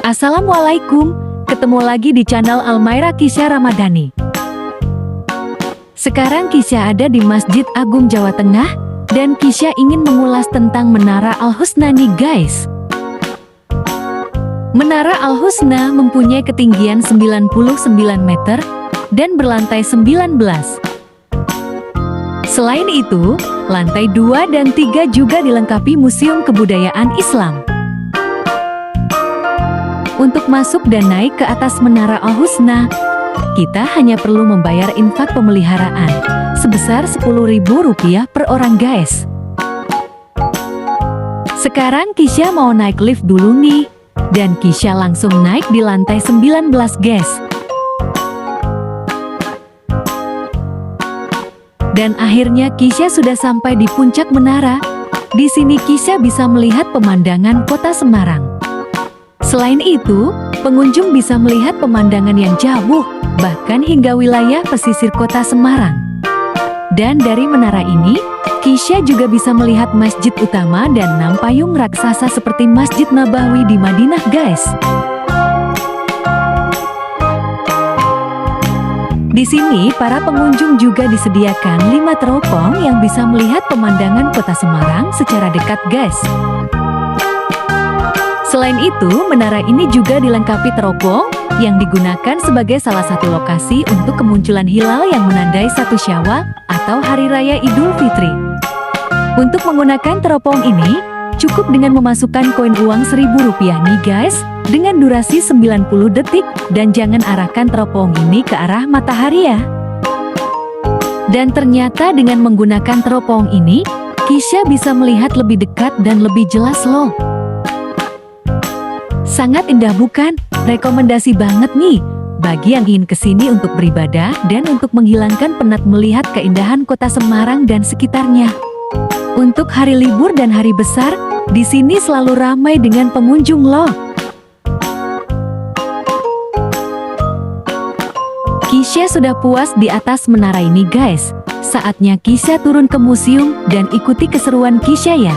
Assalamualaikum, ketemu lagi di channel Almaira Kisya Ramadhani. Sekarang Kisya ada di Masjid Agung Jawa Tengah, dan Kisya ingin mengulas tentang Menara Al-Husna nih guys. Menara Al-Husna mempunyai ketinggian 99 meter dan berlantai 19. Selain itu, lantai 2 dan 3 juga dilengkapi Museum Kebudayaan Islam. Untuk masuk dan naik ke atas Menara Al-Husna, kita hanya perlu membayar infak pemeliharaan sebesar Rp10.000 per orang guys. Sekarang Kisya mau naik lift dulu nih, dan Kisya langsung naik di lantai 19 guys. Dan akhirnya Kisya sudah sampai di puncak menara. Di sini Kisya bisa melihat pemandangan kota Semarang. Selain itu, pengunjung bisa melihat pemandangan yang jauh, bahkan hingga wilayah pesisir kota Semarang. Dan dari menara ini, Kisya juga bisa melihat masjid utama dan 6 payung raksasa seperti Masjid Nabawi di Madinah guys. Di sini, para pengunjung juga disediakan 5 teropong yang bisa melihat pemandangan kota Semarang secara dekat guys. Selain itu, menara ini juga dilengkapi teropong yang digunakan sebagai salah satu lokasi untuk kemunculan hilal yang menandai 1 Syawal atau Hari Raya Idul Fitri. Untuk menggunakan teropong ini, cukup dengan memasukkan koin uang Rp1.000 nih guys, dengan durasi 90 detik, dan jangan arahkan teropong ini ke arah matahari ya. Dan ternyata dengan menggunakan teropong ini, Kisya bisa melihat lebih dekat dan lebih jelas loh. Sangat indah bukan? Rekomendasi banget nih bagi yang ingin kesini untuk beribadah dan untuk menghilangkan penat melihat keindahan kota Semarang dan sekitarnya. Untuk hari libur dan hari besar, di sini selalu ramai dengan pengunjung loh. Kisya sudah puas di atas menara ini guys. Saatnya Kisya turun ke museum dan ikuti keseruan Kisya ya.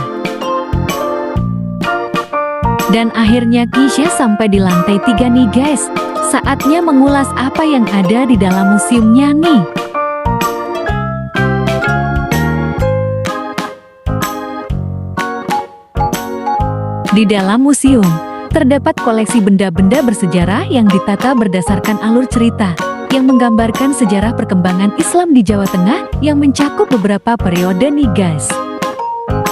Dan akhirnya Kisya sampai di lantai 3 nih guys. Saatnya mengulas apa yang ada di dalam museumnya nih. Di dalam museum, terdapat koleksi benda-benda bersejarah yang ditata berdasarkan alur cerita, yang menggambarkan sejarah perkembangan Islam di Jawa Tengah yang mencakup beberapa periode nih guys.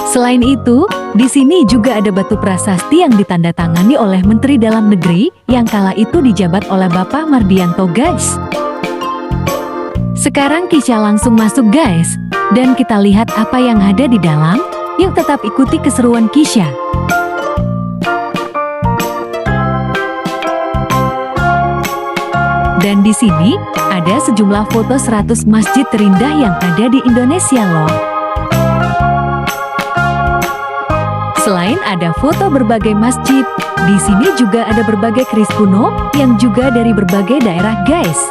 Selain itu, di sini juga ada batu prasasti yang ditandatangani oleh Menteri Dalam Negeri yang kala itu dijabat oleh Bapak Mardianto guys. Sekarang Kisya langsung masuk guys, dan kita lihat apa yang ada di dalam. Yuk tetap ikuti keseruan Kisya. Dan di sini ada sejumlah foto 100 masjid terindah yang ada di Indonesia loh. Selain ada foto berbagai masjid, di sini juga ada berbagai keris kuno yang juga dari berbagai daerah guys.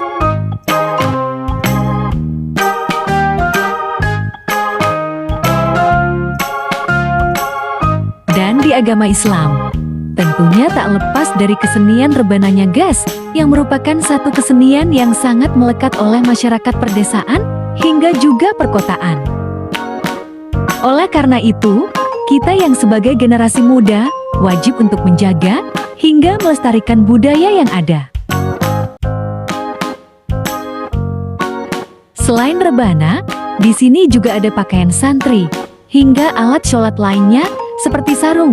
Dan di agama Islam, tentunya tak lepas dari kesenian rebananya guys, yang merupakan satu kesenian yang sangat melekat oleh masyarakat perdesaan hingga juga perkotaan. Oleh karena itu, kita yang sebagai generasi muda, wajib untuk menjaga hingga melestarikan budaya yang ada. Selain rebana, di sini juga ada pakaian santri, hingga alat sholat lainnya seperti sarung,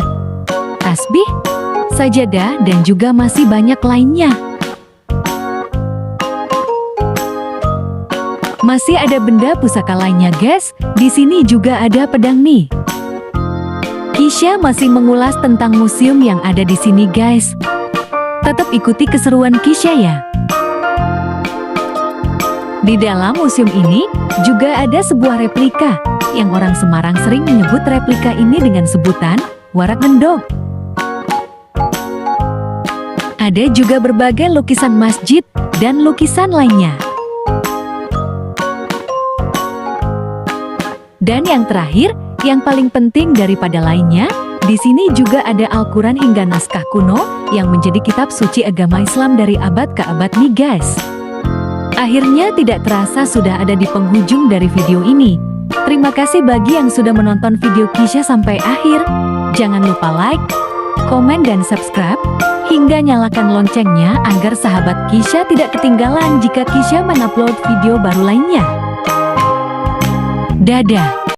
tasbih, sajadah, dan juga masih banyak lainnya. Masih ada benda pusaka lainnya guys, di sini juga ada pedang nih. Kisya masih mengulas tentang museum yang ada di sini guys. Tetap ikuti keseruan Kisya ya. Di dalam museum ini juga ada sebuah replika yang orang Semarang sering menyebut replika ini dengan sebutan warak ngendog. Ada juga berbagai lukisan masjid dan lukisan lainnya. Dan yang terakhir, yang paling penting daripada lainnya, Di sini juga ada Al-Quran hingga naskah kuno yang menjadi kitab suci agama Islam dari abad ke abad nih guys. Akhirnya tidak terasa sudah ada di penghujung dari video ini. Terima kasih bagi yang sudah menonton video Kisha sampai akhir. Jangan lupa like, komen dan subscribe, hingga nyalakan loncengnya agar sahabat Kisha tidak ketinggalan jika Kisha mengupload video baru lainnya. Dadah!